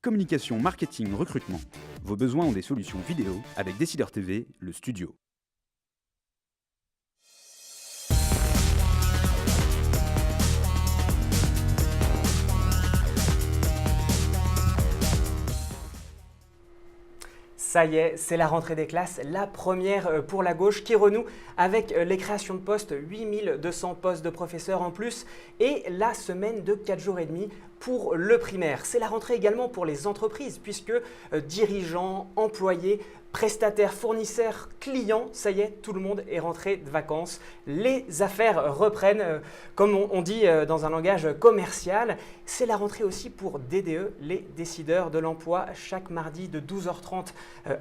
Communication, marketing, recrutement. Vos besoins ont des solutions vidéo avec Décideur TV, le studio. Ça y est, c'est la rentrée des classes, la première pour la gauche qui renoue avec les créations de postes, 8200 postes de professeurs en plus et la semaine de 4 jours et demi pour le primaire. C'est la rentrée également pour les entreprises puisque dirigeants, employés, prestataires, fournisseurs, clients, ça y est, tout le monde est rentré de vacances. Les affaires reprennent, comme on dit dans un langage commercial. C'est la rentrée aussi pour DDE, les décideurs de l'emploi, chaque mardi de 12h30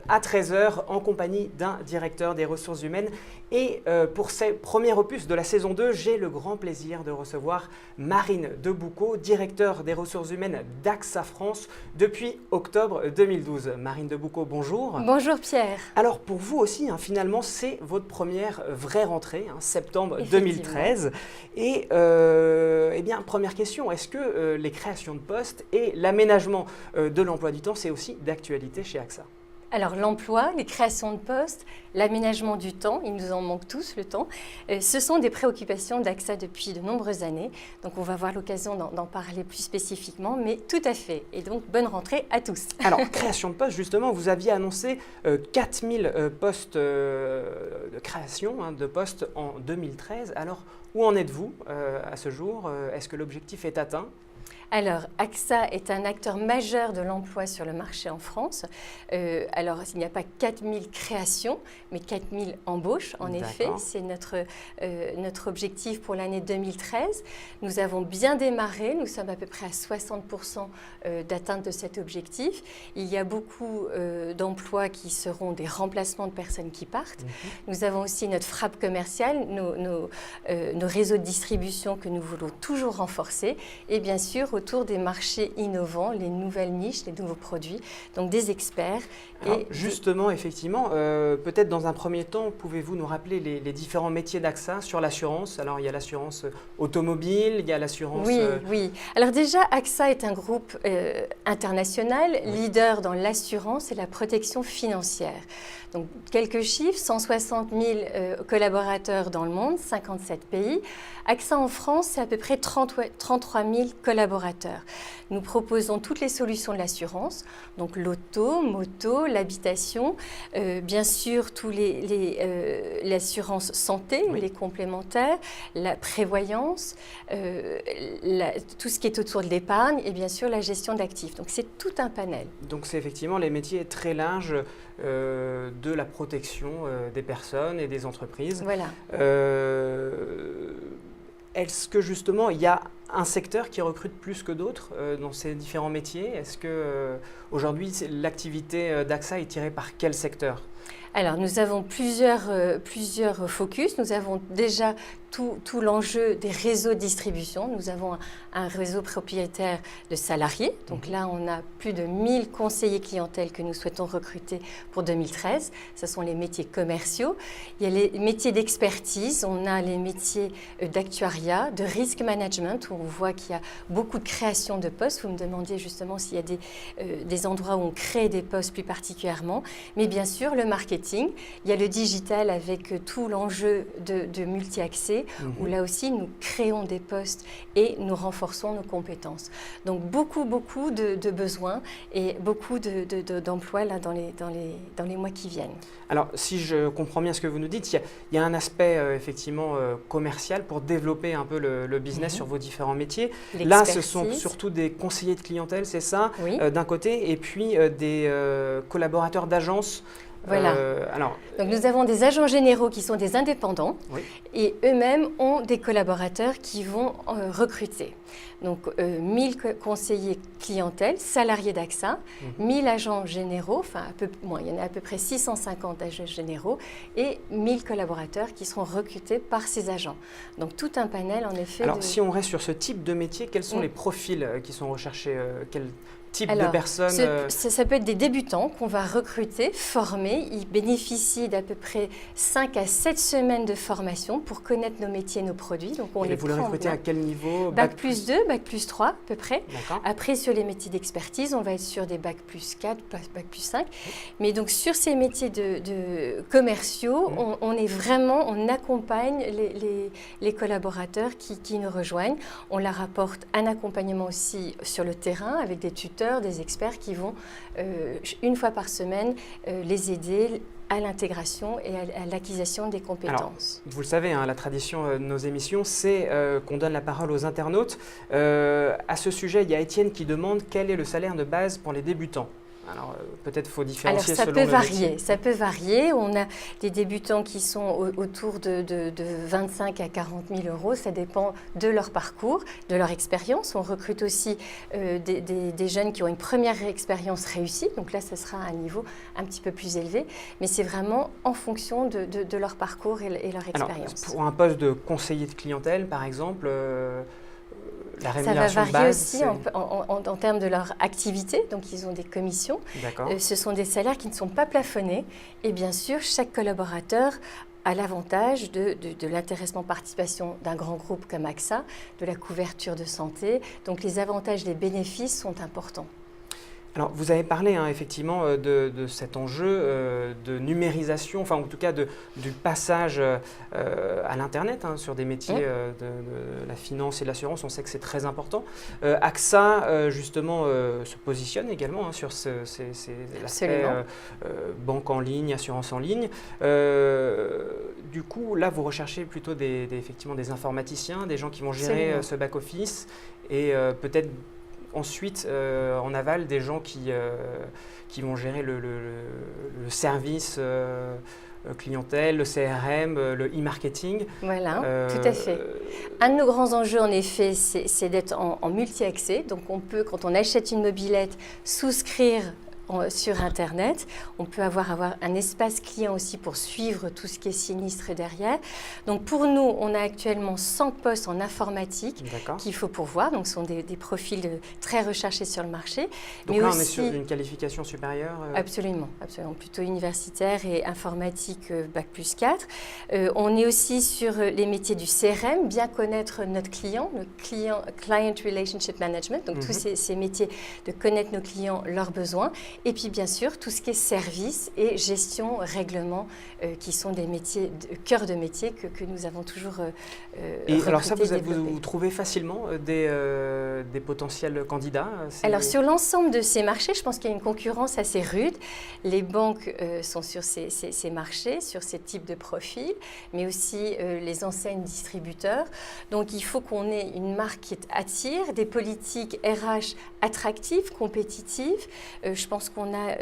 à 13h en compagnie d'un directeur des ressources humaines. Et pour ces premiers opus de la saison 2, j'ai le grand plaisir de recevoir Marine Deboucot, directeur des ressources humaines d'AXA France depuis octobre 2012. Marine Deboucot, bonjour. Bonjour Pierre. Alors pour vous aussi, finalement, c'est votre première vraie rentrée, septembre 2013. Et eh bien, première question, est-ce que les créations de postes et l'aménagement de l'emploi du temps, c'est aussi d'actualité chez AXA ? Alors l'emploi, les créations de postes, l'aménagement du temps, il nous en manque tous le temps, ce sont des préoccupations d'AXA depuis de nombreuses années. Donc on va avoir l'occasion d'en parler plus spécifiquement, mais tout à fait. Et donc bonne rentrée à tous. Alors création de postes, justement, vous aviez annoncé 4000 postes de création de postes en 2013. Alors où en êtes-vous à ce jour ? Est-ce que l'objectif est atteint ? Alors, AXA est un acteur majeur de l'emploi sur le marché en France. Alors, il n'y a pas 4000 créations, mais 4000 embauches, en effet. C'est notre objectif pour l'année 2013. Nous avons bien démarré. Nous sommes à peu près à 60% d'atteinte de cet objectif. Il y a beaucoup d'emplois qui seront des remplacements de personnes qui partent. Nous avons aussi notre frappe commerciale, nos réseaux de distribution que nous voulons toujours renforcer. Et bien sûr, autour des marchés innovants, les nouvelles niches, les nouveaux produits, donc des experts. Alors, justement, effectivement, peut-être dans un premier temps, pouvez-vous nous rappeler les différents métiers d'AXA sur l'assurance ? Alors, il y a l'assurance automobile, il y a l'assurance… Oui. Alors déjà, AXA est un groupe international, leader dans l'assurance et la protection financière. Donc, quelques chiffres, 160 000 collaborateurs dans le monde, 57 pays. AXA en France, c'est à peu près 33 000 collaborateurs. Nous proposons toutes les solutions de l'assurance, donc l'auto, moto, l'habitation, bien sûr l'assurance santé, les complémentaires, la prévoyance, tout ce qui est autour de l'épargne et bien sûr la gestion d'actifs. Donc c'est tout un panel. Donc c'est effectivement les métiers très larges de la protection des personnes et des entreprises. Voilà. Est-ce que justement il y a un secteur qui recrute plus que d'autres dans ces différents métiers ? Est-ce que aujourd'hui l'activité d'AXA est tirée par quel secteur ? Alors nous avons plusieurs focus. Nous avons déjà tout l'enjeu des réseaux de distribution. Nous avons un réseau propriétaire de salariés. Donc là, on a plus de 1000 conseillers clientèle que nous souhaitons recruter pour 2013. Ce sont les métiers commerciaux. Il y a les métiers d'expertise. On a les métiers d'actuariat, de risk management, où on voit qu'il y a beaucoup de création de postes. Vous me demandiez justement s'il y a des endroits où on crée des postes plus particulièrement. Mais bien sûr, le marketing. Il y a le digital avec tout l'enjeu de multi-accès. Où là aussi nous créons des postes et nous renforçons nos compétences. Donc beaucoup de besoins et beaucoup d'emplois là dans les mois qui viennent. Alors si je comprends bien ce que vous nous dites, il y a un aspect effectivement commercial pour développer un peu le business sur vos différents métiers. Là ce sont surtout des conseillers de clientèle, c'est ça, d'un côté, et puis des collaborateurs d'agences. Voilà. Donc nous avons des agents généraux qui sont des indépendants et eux-mêmes ont des collaborateurs qui vont recruter. Donc 1000 conseillers clientèle, salariés d'AXA, 1000 agents généraux, il y en a à peu près 650 agents généraux et 1000 collaborateurs qui seront recrutés par ces agents. Donc tout un panel en effet. Alors si on reste sur ce type de métier, quels sont les profils qui sont recherchés type de personnes ça peut être des débutants qu'on va recruter, former. Ils bénéficient d'à peu près 5 à 7 semaines de formation pour connaître nos métiers, nos produits. Donc on et vous les recrutez à quel niveau? Bac plus 2, Bac plus 3 à peu près. Après, sur les métiers d'expertise, on va être sur des Bac plus 4, Bac plus 5. Mais donc sur ces métiers de commerciaux, on accompagne les collaborateurs qui nous rejoignent. On leur apporte un accompagnement aussi sur le terrain avec des tuteurs, des experts qui vont une fois par semaine les aider à l'intégration et à l'acquisition des compétences. Alors, vous le savez, hein, la tradition de nos émissions, c'est qu'on donne la parole aux internautes. À ce sujet, il y a Étienne qui demande quel est le salaire de base pour les débutants. Alors, peut-être faut différencier selon le métier. Ça peut varier. On a des débutants qui sont autour de 25 à 40 000 euros. Ça dépend de leur parcours, de leur expérience. On recrute aussi des jeunes qui ont une première expérience réussie. Donc là, ça sera un niveau un petit peu plus élevé. Mais c'est vraiment en fonction de leur parcours et leur expérience. Alors, pour un poste de conseiller de clientèle, par exemple, la rémunération ça va varier de base, aussi en termes de leur activité, donc ils ont des commissions. Ce sont des salaires qui ne sont pas plafonnés et bien sûr chaque collaborateur a l'avantage de l'intéressement participation d'un grand groupe comme AXA, de la couverture de santé, donc les avantages, les bénéfices sont importants. Alors, vous avez parlé effectivement de cet enjeu de numérisation, enfin en tout cas du passage à l'Internet sur des métiers de la finance et de l'assurance. On sait que c'est très important. AXA, justement, se positionne également sur l'aspect banque en ligne, assurance en ligne. Du coup, là, vous recherchez plutôt effectivement des informaticiens, des gens qui vont gérer ce back-office et peut-être ensuite, en aval, des gens qui vont gérer le service clientèle, le CRM, le e-marketing. Voilà, tout à fait. Un de nos grands enjeux, en effet, c'est d'être en multi-accès. Donc, on peut, quand on achète une mobilette, souscrire sur Internet. On peut avoir un espace client aussi pour suivre tout ce qui est sinistre derrière. Donc pour nous, on a actuellement 100 postes en informatique qu'il faut pourvoir. Donc ce sont des profils très recherchés sur le marché. Donc là, on est sur une qualification supérieure Absolument, plutôt universitaire et informatique Bac plus 4. On est aussi sur les métiers du CRM, bien connaître notre client, le Client Relationship Management, donc tous ces métiers de connaître nos clients, leurs besoins. Et puis bien sûr, tout ce qui est service et gestion, règlement, qui sont des métiers, cœurs de métier que nous avons toujours et alors ça, vous trouvez facilement des potentiels candidats? Alors sur l'ensemble de ces marchés, je pense qu'il y a une concurrence assez rude. Les banques sont sur ces marchés, sur ces types de profils, mais aussi les enseignes distributeurs. Donc il faut qu'on ait une marque qui attire, des politiques RH attractives, compétitives. Je pense qu'on a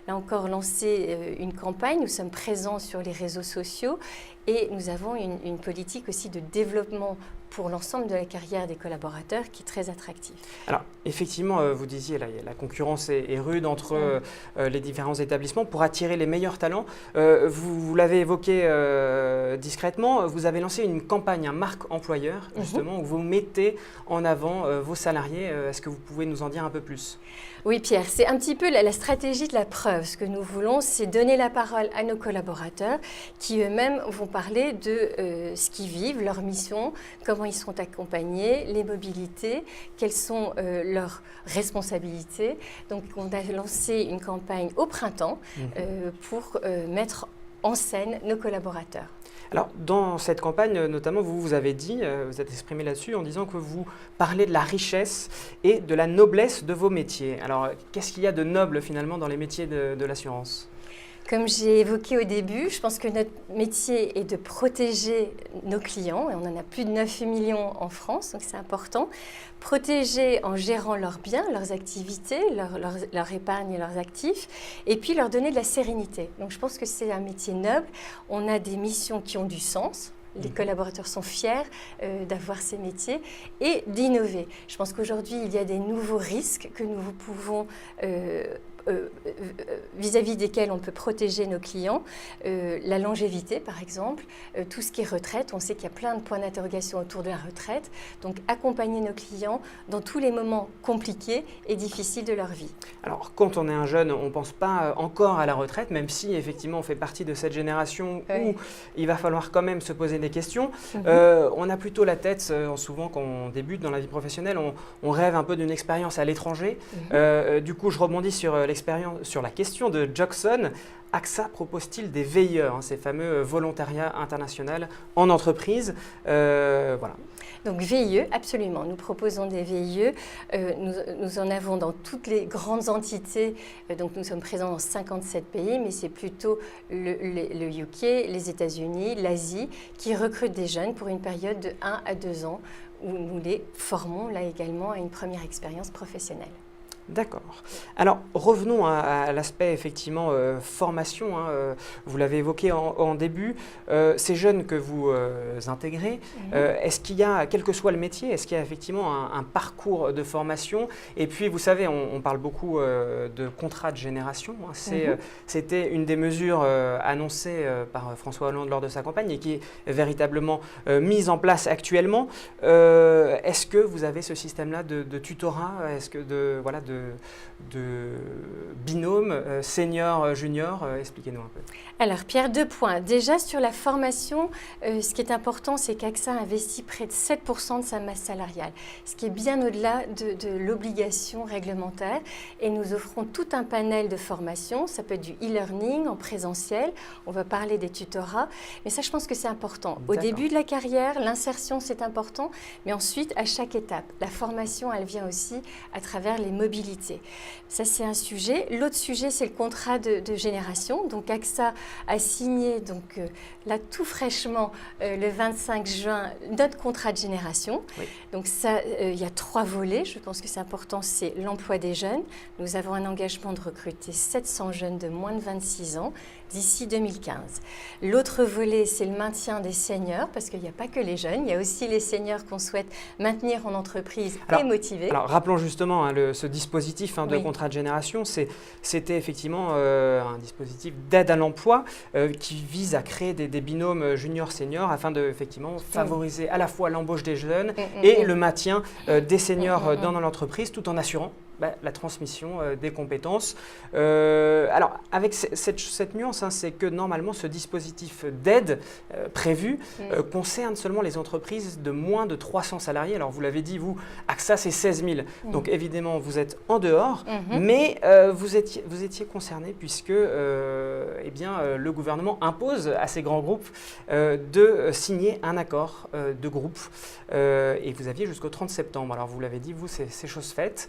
là encore lancé une campagne, nous sommes présents sur les réseaux sociaux et nous avons une politique aussi de développement pour l'ensemble de la carrière des collaborateurs qui est très attractive. Alors effectivement, vous disiez, la concurrence est rude entre les différents établissements pour attirer les meilleurs talents. Vous l'avez évoqué discrètement, vous avez lancé une campagne, un marque employeur, justement, où vous mettez en avant vos salariés. Est-ce que vous pouvez nous en dire un peu plus ? Oui Pierre, c'est un petit peu la stratégie de la preuve. Ce que nous voulons, c'est donner la parole à nos collaborateurs qui eux-mêmes vont parler de ce qu'ils vivent, leur mission, comment ils sont accompagnés, les mobilités, quelles sont leurs responsabilités. Donc on a lancé une campagne au printemps pour mettre en scène nos collaborateurs. Alors, dans cette campagne, notamment, vous avez dit, vous êtes exprimé là-dessus en disant que vous parlez de la richesse et de la noblesse de vos métiers. Alors, qu'est-ce qu'il y a de noble finalement dans les métiers de l'assurance ? Comme j'ai évoqué au début, je pense que notre métier est de protéger nos clients, et on en a plus de 9 millions en France, donc c'est important. Protéger en gérant leurs biens, leurs activités, leur épargne et leurs actifs, et puis leur donner de la sérénité. Donc je pense que c'est un métier noble. On a des missions qui ont du sens. Les collaborateurs sont fiers d'avoir ces métiers et d'innover. Je pense qu'aujourd'hui, il y a des nouveaux risques que nous pouvons vis-à-vis desquels on peut protéger nos clients, la longévité par exemple, tout ce qui est retraite, on sait qu'il y a plein de points d'interrogation autour de la retraite, donc accompagner nos clients dans tous les moments compliqués et difficiles de leur vie. Alors quand on est un jeune, on ne pense pas encore à la retraite, même si effectivement on fait partie de cette génération où il va falloir quand même se poser des questions. On a plutôt la tête, souvent quand on débute dans la vie professionnelle, on rêve un peu d'une expérience à l'étranger. Du coup, je rebondis sur la question de Jackson. AXA propose-t-il des veilleurs, ces fameux volontariats international en entreprise? Voilà. Donc VIE, absolument. Nous proposons des VIE. Nous en avons dans toutes les grandes entités. Donc nous sommes présents dans 57 pays, mais c'est plutôt le UK, les États-Unis, l'Asie qui recrutent des jeunes pour une période de 1 à 2 ans où nous les formons là également à une première expérience professionnelle. D'accord. Alors revenons à l'aspect effectivement formation. Vous l'avez évoqué en début. Ces jeunes que vous intégrez, est-ce qu'il y a, quel que soit le métier, est-ce qu'il y a effectivement un parcours de formation? Et puis vous savez, on parle beaucoup de contrat de génération. C'était une des mesures annoncées par François Hollande lors de sa campagne et qui est véritablement mise en place actuellement. Est-ce que vous avez ce système-là de tutorat? Est-ce que de binôme senior-junior? Expliquez-nous un peu. Alors Pierre, 2 points. Déjà sur la formation, ce qui est important, c'est qu'AXA investit près de 7% de sa masse salariale, ce qui est bien au-delà de l'obligation réglementaire. Et nous offrons tout un panel de formations. Ça peut être du e-learning en présentiel. On va parler des tutorats. Mais ça, je pense que c'est important. Au début de la carrière, l'insertion, c'est important. Mais ensuite, à chaque étape, la formation, elle vient aussi à travers les mobilités. Ça, c'est un sujet. L'autre sujet, c'est le contrat de génération. Donc, AXA a signé, là, tout fraîchement, le 25 juin, notre contrat de génération. Oui. Donc, ça, il y a 3 volets. Je pense que c'est important. C'est l'emploi des jeunes. Nous avons un engagement de recruter 700 jeunes de moins de 26 ans d'ici 2015. L'autre volet, c'est le maintien des seniors, parce qu'il n'y a pas que les jeunes, il y a aussi les seniors qu'on souhaite maintenir en entreprise et motiver. Alors, rappelons justement ce dispositif de contrat de génération, c'était effectivement un dispositif d'aide à l'emploi qui vise à créer des binômes junior-senior afin de effectivement favoriser à la fois l'embauche des jeunes et le maintien des seniors dans l'entreprise, tout en assurant la transmission des compétences. Alors, avec cette nuance, c'est que normalement, ce dispositif d'aide prévu concerne seulement les entreprises de moins de 300 salariés. Alors, vous l'avez dit, vous, AXA, c'est 16 000. Donc, évidemment, vous êtes en dehors, mais vous étiez concerné puisque le gouvernement impose à ces grands groupes de signer un accord de groupe. Et vous aviez jusqu'au 30 septembre. Alors, vous l'avez dit, vous, c'est chose faite.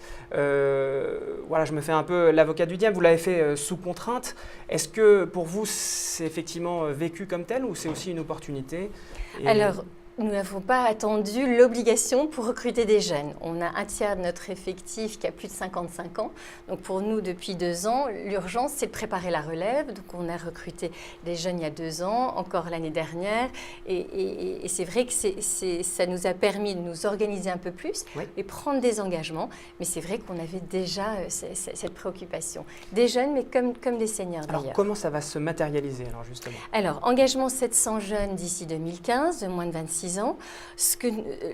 Voilà, je me fais un peu l'avocat du diable, vous l'avez fait sous contrainte. Est-ce que pour vous, c'est effectivement vécu comme tel ou c'est aussi une opportunité? Alors, nous n'avons pas attendu l'obligation pour recruter des jeunes. On a un tiers de notre effectif qui a plus de 55 ans. Donc pour nous, depuis 2 ans, l'urgence, c'est de préparer la relève. Donc on a recruté des jeunes il y a 2 ans, encore l'année dernière. Et c'est vrai que ça nous a permis de nous organiser un peu plus et prendre des engagements. Mais c'est vrai qu'on avait déjà cette préoccupation. Des jeunes, mais comme des seniors d'ailleurs. Alors comment ça va se matérialiser alors justement? Alors, engagement 700 jeunes d'ici 2015, de moins de 26 ans.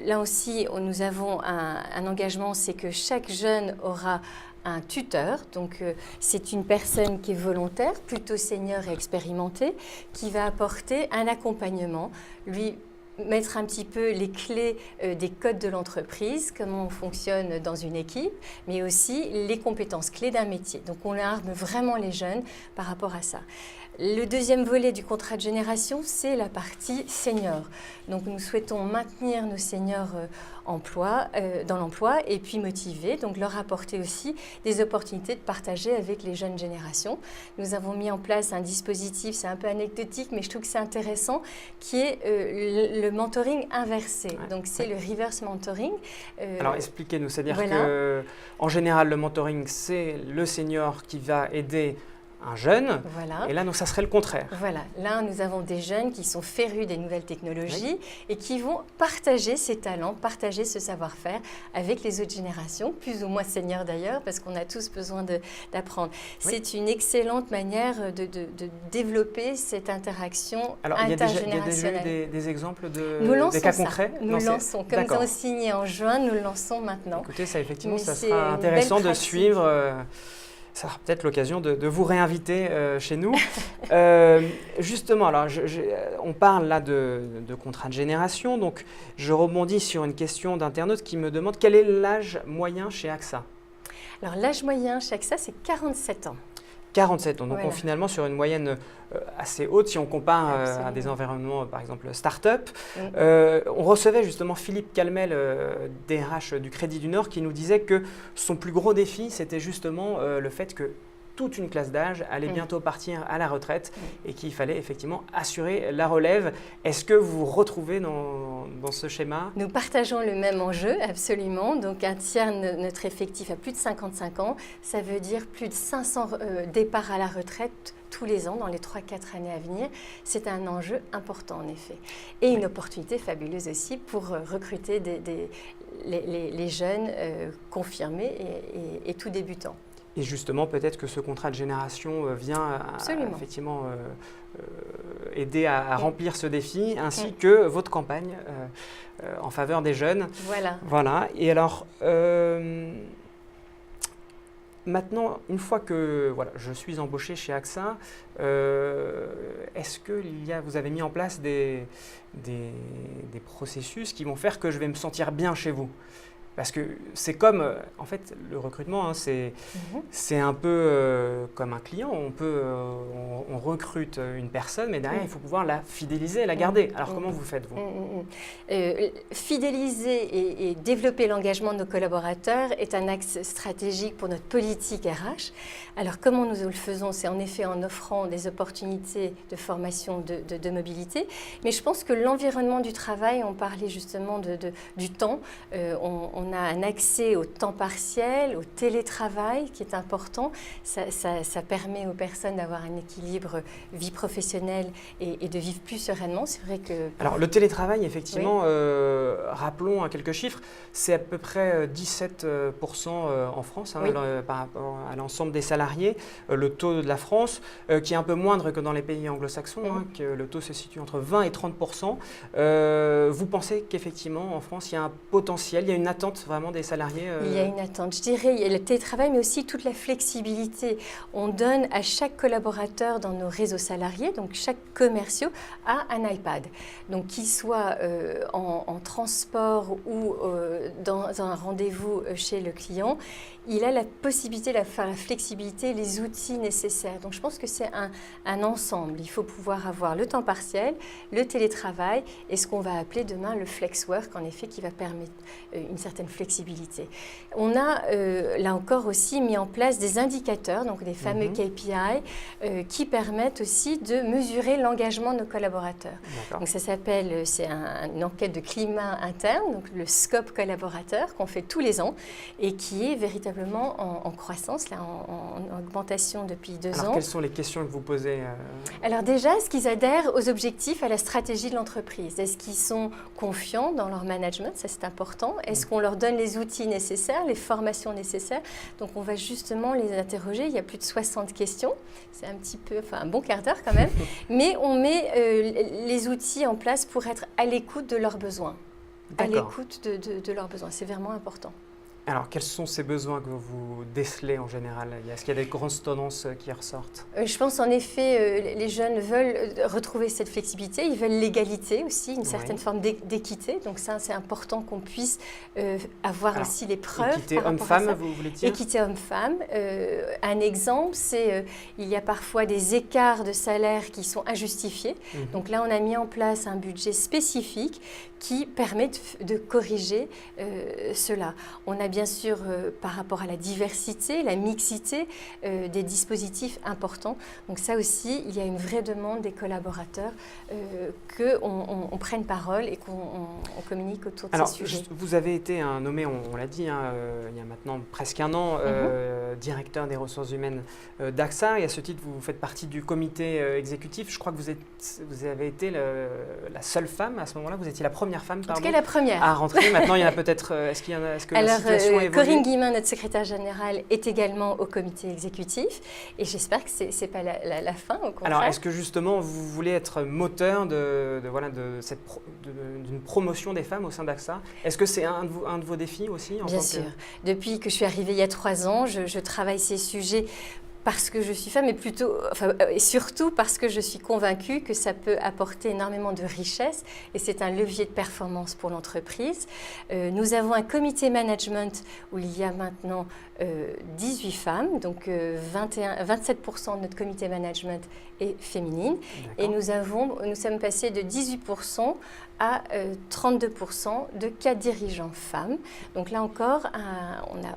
Là aussi, nous avons un engagement, c'est que chaque jeune aura un tuteur. Donc, c'est une personne qui est volontaire, plutôt senior et expérimentée, qui va apporter un accompagnement, lui mettre un petit peu les clés des codes de l'entreprise, comment on fonctionne dans une équipe, mais aussi les compétences clés d'un métier. Donc, on arme vraiment les jeunes par rapport à ça. Le deuxième volet du contrat de génération, c'est la partie senior. Donc, nous souhaitons maintenir nos seniors dans l'emploi et puis motiver, donc leur apporter aussi des opportunités de partager avec les jeunes générations. Nous avons mis en place un dispositif, c'est un peu anecdotique, mais je trouve que c'est intéressant, qui est le mentoring inversé. Donc, c'est le reverse mentoring. Alors, expliquez-nous, c'est-à-dire qu'en général, le mentoring, c'est le senior qui va aider un jeune. Voilà. Et là, donc, ça serait le contraire. Voilà, là nous avons des jeunes qui sont férus des nouvelles technologies et qui vont partager ces talents, partager ce savoir-faire avec les autres générations, plus ou moins seniors d'ailleurs, parce qu'on a tous besoin d'apprendre. C'est une excellente manière de développer cette interaction intergénérationnelle. Il y a déjà eu des exemples des cas concrets? Nous lançons, comme nous avons signé en juin, nous le lançons maintenant. Écoutez, ça effectivement, ça sera intéressant de suivre. Ça sera peut-être l'occasion de vous réinviter chez nous. Justement, alors, on parle là de contrat de génération, donc je rebondis sur une question d'internaute qui me demande quel est l'âge moyen chez AXA? Alors l'âge moyen chez AXA, c'est 47 ans. 47 ans, donc voilà. on finalement sur une moyenne assez haute si on compare à des environnements par exemple start-up. On recevait justement Philippe Calmel, DRH du Crédit du Nord, qui nous disait que son plus gros défi c'était justement le fait que toute une classe d'âge allait bientôt partir à la retraite et qu'il fallait effectivement assurer la relève. Est-ce que vous vous retrouvez dans ce schéma? Nous partageons le même enjeu, absolument. Donc un tiers de notre effectif a plus de 55 ans. Ça veut dire plus de 500 départs à la retraite tous les ans dans les 3-4 années à venir. C'est un enjeu important en effet. Et une opportunité fabuleuse aussi pour recruter les jeunes confirmés et tout débutants. Et justement, peut-être que ce contrat de génération vient effectivement aider à remplir ce défi, ainsi que votre campagne en faveur des jeunes. Voilà. Et alors, maintenant, une fois que je suis embauché chez AXA, est-ce que vous avez mis en place des processus qui vont faire que je vais me sentir bien chez vous? Parce que c'est comme, en fait, le recrutement, c'est un peu comme un client. On recrute une personne, mais derrière, il faut pouvoir la fidéliser, la garder. Alors, comment vous faites, vous? Fidéliser et développer l'engagement de nos collaborateurs est un axe stratégique pour notre politique RH. Alors, comment nous le faisons? C'est en effet en offrant des opportunités de formation, de mobilité. Mais je pense que l'environnement du travail, on parlait justement du temps. On a un accès au temps partiel, au télétravail qui est important. Ça permet aux personnes d'avoir un équilibre vie professionnelle et de vivre plus sereinement. C'est vrai que... Alors le télétravail, effectivement, rappelons quelques chiffres, c'est à peu près 17% en France par rapport à l'ensemble des salariés. Le taux de la France, qui est un peu moindre que dans les pays anglo-saxons, que le taux se situe entre 20 et 30%. Vous pensez qu'effectivement en France, il y a un potentiel, il y a une attente vraiment des salariés? Il y a une attente. Je dirais, il y a le télétravail, mais aussi toute la flexibilité. On donne à chaque collaborateur dans nos réseaux salariés, donc chaque commerciaux, a un iPad. Donc qu'il soit en transport ou dans un rendez-vous chez le client, il a la possibilité de faire la flexibilité, les outils nécessaires. Donc je pense que c'est un ensemble. Il faut pouvoir avoir le temps partiel, le télétravail et ce qu'on va appeler demain le flex work, en effet, qui va permettre une certaine flexibilité. On a là encore aussi mis en place des indicateurs, donc des fameux KPI, qui permettent aussi de mesurer l'engagement de nos collaborateurs. Donc ça s'appelle, c'est une enquête de climat interne, donc le scope collaborateur qu'on fait tous les ans et qui est véritablement en croissance, là, en augmentation depuis 2 ans. Alors quelles sont les questions que vous posez? Alors déjà, est-ce qu'ils adhèrent aux objectifs, à la stratégie de l'entreprise? Est-ce qu'ils sont confiants dans leur management? Ça c'est important. Est-ce qu'on leur donne les outils nécessaires, les formations nécessaires? Donc on va justement les interroger. Il y a plus de 60 questions. C'est un petit peu, un bon quart d'heure quand même. Mais on met les outils en place pour être à l'écoute de leurs besoins. À l'écoute de leurs besoins. C'est vraiment important. Alors, quels sont ces besoins que vous décelez en général? Est-ce qu'il y a des grandes tendances qui ressortent? Je pense en effet, les jeunes veulent retrouver cette flexibilité, ils veulent l'égalité aussi, une certaine forme d'équité. Donc ça, c'est important qu'on puisse avoir aussi les preuves. Équité homme-femme, vous voulez dire? Équité homme-femme. Un exemple, c'est il y a parfois des écarts de salaire qui sont injustifiés. Donc là, on a mis en place un budget spécifique qui permet de corriger cela. On a bien sûr, par rapport à la diversité, la mixité, des dispositifs importants. Donc ça aussi, il y a une vraie demande des collaborateurs qu'on prenne parole et qu'on communique autour de ces sujets. Vous avez été nommé, on l'a dit, il y a maintenant presque un an, directeur des ressources humaines d'AXA, et à ce titre, vous faites partie du comité exécutif. Je crois que vous avez été la seule femme à ce moment-là, vous étiez la première femme, en tout cas la première, à rentrer. Maintenant, il y en a peut-être. Est-ce que la situation évolue? Corinne Guillemin, notre secrétaire générale, est également au comité exécutif, et j'espère que ce n'est pas la fin, au contraire. Alors, est-ce que justement, vous voulez être moteur d'une promotion des femmes au sein d'AXA? Est-ce que c'est un de vos défis aussi Bien sûr. Depuis que je suis arrivée il y a 3 ans, je travaille ces sujets parce que je suis femme, et surtout parce que je suis convaincue que ça peut apporter énormément de richesse et c'est un levier de performance pour l'entreprise. Nous avons un comité management où il y a maintenant 18 femmes, donc 27% de notre comité management est féminine. Et nous sommes passés de 18% à 32% de cas dirigeants femmes. Donc là encore,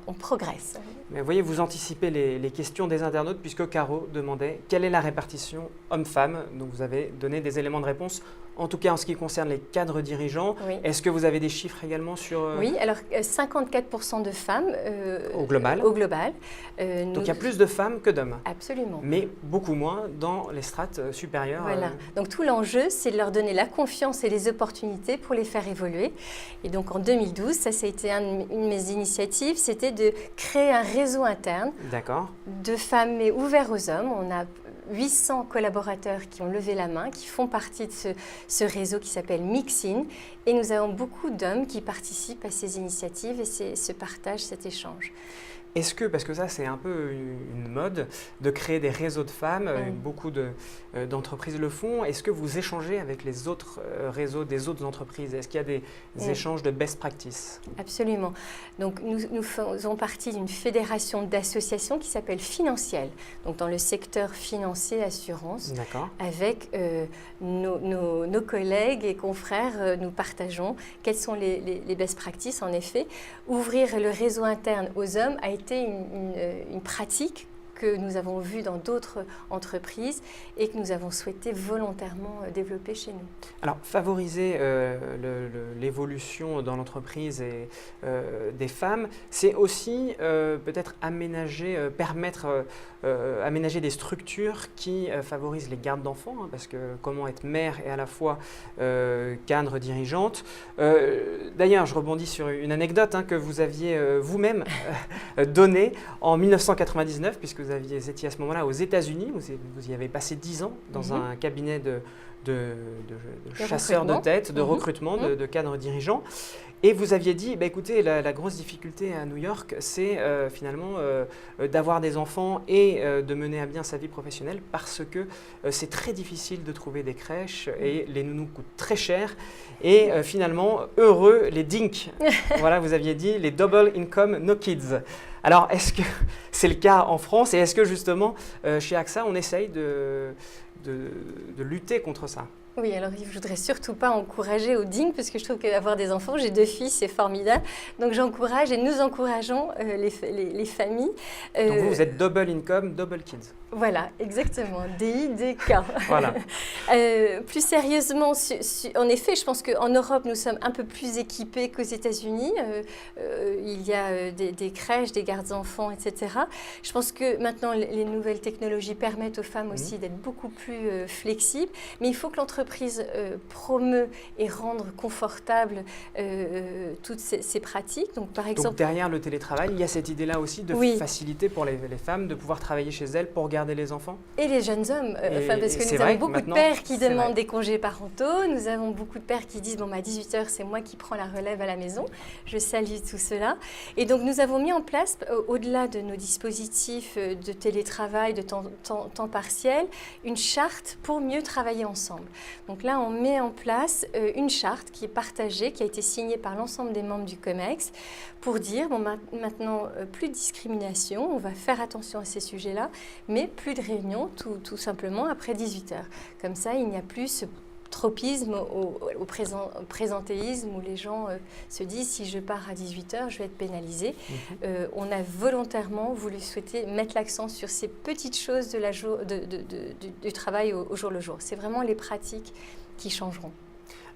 on progresse. Mais vous voyez, vous anticipez les questions des internautes puisque Caro demandait quelle est la répartition homme-femme. Donc vous avez donné des éléments de réponse, en tout cas en ce qui concerne les cadres dirigeants. Oui. Est-ce que vous avez des chiffres également sur… Oui, alors 54% de femmes au global. Donc il y a plus de femmes que d'hommes. Absolument. Mais beaucoup moins dans les strates supérieures. Voilà. Donc tout l'enjeu, c'est de leur donner la confiance et les opportunités pour les faire évoluer. Et donc en 2012, ça a été une de mes initiatives, c'était de créer un réseau interne de femmes mais ouvert aux hommes. On a 800 collaborateurs qui ont levé la main, qui font partie de ce réseau qui s'appelle Mixin. Et nous avons beaucoup d'hommes qui participent à ces initiatives et ce partage, cet échange. Est-ce que, parce que ça c'est un peu une mode de créer des réseaux de femmes, beaucoup d'entreprises le font, est-ce que vous échangez avec les autres réseaux des autres entreprises? Est-ce qu'il y a des échanges de best practice? Absolument. Donc nous faisons partie d'une fédération d'associations qui s'appelle Financiel, donc dans le secteur financier assurance. Avec nos collègues et confrères, nous partageons quelles sont les best practices. En effet, ouvrir le réseau interne aux hommes a été une pratique que nous avons vue dans d'autres entreprises et que nous avons souhaité volontairement développer chez nous. Alors, favoriser l'évolution dans l'entreprise et des femmes, c'est aussi peut-être aménager des structures qui favorisent les gardes d'enfants, parce que comment être mère et à la fois cadre dirigeante. D'ailleurs, je rebondis sur une anecdote que vous aviez vous-même donnée en 1999, puisque vous étiez à ce moment-là aux États-Unis, vous y avez passé 10 ans dans un cabinet de chasseurs de tête, de recrutement, de cadres dirigeants. Et vous aviez dit, écoutez, la grosse difficulté à New York, c'est finalement d'avoir des enfants et de mener à bien sa vie professionnelle parce que c'est très difficile de trouver des crèches et les nounous coûtent très cher. Et finalement, heureux les DINK. Voilà, vous aviez dit les Double Income No Kids. Alors, est-ce que c'est le cas en France et est-ce que justement, chez AXA, on essaye de lutter contre ça? Oui, alors je ne voudrais surtout pas encourager au DINK parce que je trouve qu'avoir des enfants, j'ai 2 filles, c'est formidable. Donc j'encourage et nous encourageons les familles. Donc vous êtes double income, double kids. Voilà, exactement, DIDK. Voilà. Plus sérieusement, en effet, je pense qu'en Europe, nous sommes un peu plus équipés qu'aux États-Unis. Il y a des crèches, des gardes-enfants, etc. Je pense que maintenant, les nouvelles technologies permettent aux femmes aussi d'être beaucoup plus flexibles. Mais il faut que l'entreprise promeut et rende confortable toutes ces pratiques. Donc, par exemple, derrière le télétravail, il y a cette idée-là aussi de faciliter pour les femmes de pouvoir travailler chez elles pour garder les enfants. Et les jeunes hommes, parce que nous avons beaucoup de pères qui demandent des congés parentaux, nous avons beaucoup de pères qui disent, à 18h, c'est moi qui prends la relève à la maison. Je salue tout cela. Et donc, nous avons mis en place, au-delà de nos dispositifs de télétravail, de temps partiel, une charte pour mieux travailler ensemble. Donc là, on met en place une charte qui est partagée, qui a été signée par l'ensemble des membres du COMEX, pour dire, maintenant, plus de discrimination, on va faire attention à ces sujets-là, mais plus de réunions, tout simplement, après 18h. Comme ça, il n'y a plus ce tropisme, au présentéisme où les gens se disent si je pars à 18h, je vais être pénalisé. On a volontairement souhaité mettre l'accent sur ces petites choses du travail au jour le jour. C'est vraiment les pratiques qui changeront.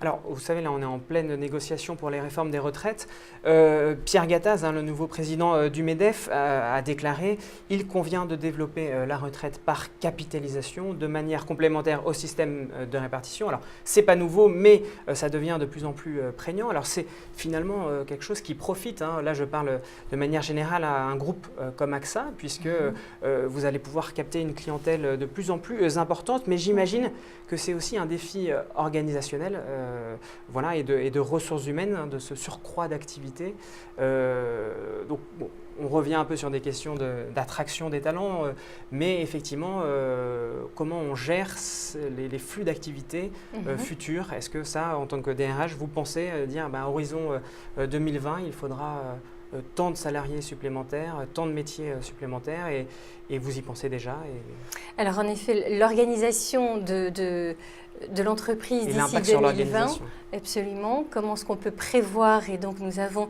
Alors, vous savez, là, on est en pleine négociation pour les réformes des retraites. Pierre Gattaz, le nouveau président du MEDEF, a déclaré « Il convient de développer la retraite par capitalisation de manière complémentaire au système de répartition ». Alors, ce n'est pas nouveau, mais ça devient de plus en plus prégnant. Alors, c'est finalement quelque chose qui profite, là, je parle de manière générale à un groupe comme AXA, puisque vous allez pouvoir capter une clientèle de plus en plus importante, mais j'imagine que c'est aussi un défi organisationnel voilà, et de ressources humaines, de ce surcroît d'activité. Donc, bon, on revient un peu sur des questions d'attraction des talents, mais effectivement, comment on gère les flux d'activités futurs? Est-ce que ça, en tant que DRH, vous pensez dire à horizon 2020, il faudra tant de salariés supplémentaires, tant de métiers supplémentaires, et vous y pensez déjà? Alors en effet, l'organisation de l'entreprise d'ici 2020, absolument. Comment est-ce qu'on peut prévoir? Et donc nous avons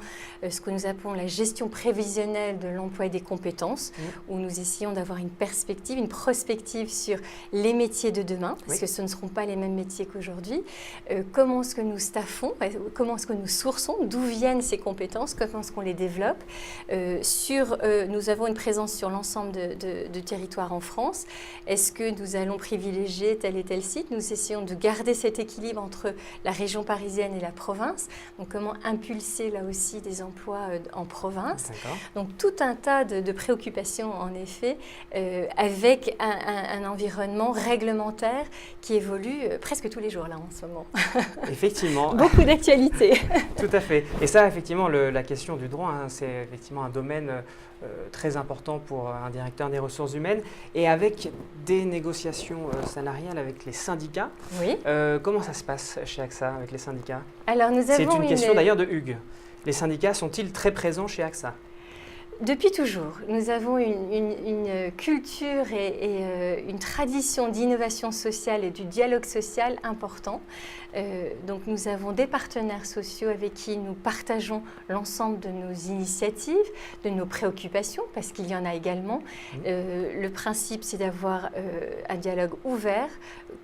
ce que nous appelons la gestion prévisionnelle de l'emploi et des compétences, où nous essayons d'avoir une perspective, une prospective sur les métiers de demain, parce que ce ne seront pas les mêmes métiers qu'aujourd'hui. Comment est-ce que nous staffons? Comment est-ce que nous sourçons? D'où viennent ces compétences? Comment est-ce qu'on les développe? Nous avons une présence sur l'ensemble du territoire en France. Est-ce que nous allons privilégier tel et tel site? Nous essayons de garder cet équilibre entre la région parisienne et la province. Donc, comment impulser là aussi des emplois en province. Donc, tout un tas de préoccupations, en effet, avec un environnement réglementaire qui évolue presque tous les jours, là, en ce moment. Effectivement. Beaucoup d'actualités. Tout à fait. Et ça, effectivement, la question du droit, c'est effectivement un domaine très important pour un directeur des ressources humaines, et avec des négociations salariales avec les syndicats. Oui. Comment ça se passe chez AXA avec les syndicats? Alors, c'est une question d'ailleurs de Hugues. Les syndicats sont-ils très présents chez AXA? Depuis toujours, nous avons une culture et une tradition d'innovation sociale et du dialogue social important. Donc nous avons des partenaires sociaux avec qui nous partageons l'ensemble de nos initiatives, de nos préoccupations, parce qu'il y en a également. Le principe, c'est d'avoir un dialogue ouvert,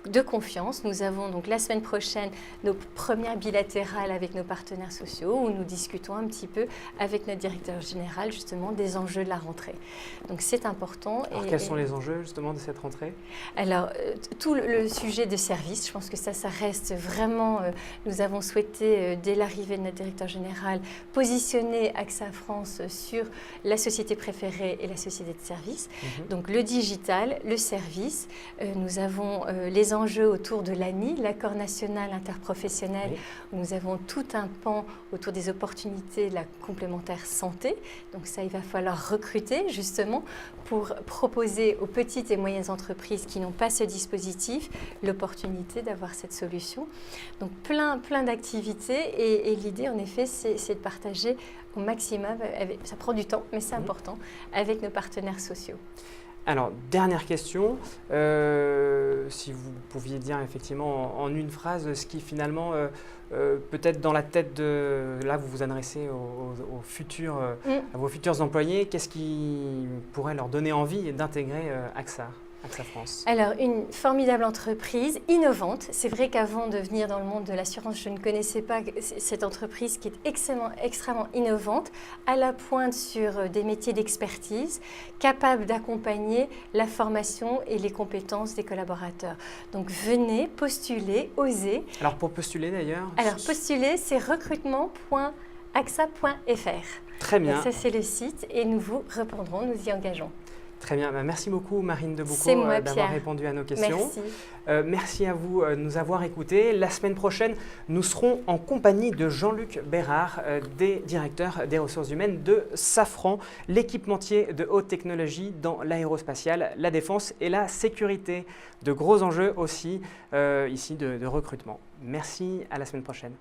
de confiance. Nous avons donc la semaine prochaine nos premières bilatérales avec nos partenaires sociaux, où nous discutons un petit peu avec notre directeur général justement des enjeux de la rentrée. Donc c'est important. Alors quels sont les enjeux justement de cette rentrée? Alors tout le sujet de service, je pense que ça reste vraiment, nous avons souhaité dès l'arrivée de notre directeur général positionner AXA France sur la société préférée et la société de service. Donc le digital, le service, nous avons les enjeux autour de l'ANI, l'accord national interprofessionnel, où nous avons tout un pan autour des opportunités de la complémentaire santé. Donc ça, il va falloir recruter justement pour proposer aux petites et moyennes entreprises qui n'ont pas ce dispositif l'opportunité d'avoir cette solution. Donc plein d'activités, et l'idée en effet c'est de partager au maximum, ça prend du temps mais c'est important, avec nos partenaires sociaux. Alors, dernière question, si vous pouviez dire effectivement en une phrase ce qui finalement, peut-être dans la tête de, là vous vous adressez à vos futurs employés, qu'est-ce qui pourrait leur donner envie d'intégrer AXA France? Alors, une formidable entreprise, innovante. C'est vrai qu'avant de venir dans le monde de l'assurance, je ne connaissais pas cette entreprise qui est extrêmement innovante, à la pointe sur des métiers d'expertise, capable d'accompagner la formation et les compétences des collaborateurs. Donc, venez, postulez, osez. Alors, pour postuler d'ailleurs? Alors, postuler, c'est recrutement.axa.fr. Très bien. Et ça, c'est le site, et nous vous répondrons, nous y engageons. Très bien, merci beaucoup Marine Deboucot d'avoir répondu à nos questions. Merci. Merci à vous de nous avoir écoutés. La semaine prochaine, nous serons en compagnie de Jean-Luc Bérard, des directeurs des ressources humaines de Safran, l'équipementier de haute technologie dans l'aérospatiale, la défense et la sécurité. De gros enjeux aussi ici de recrutement. Merci, à la semaine prochaine.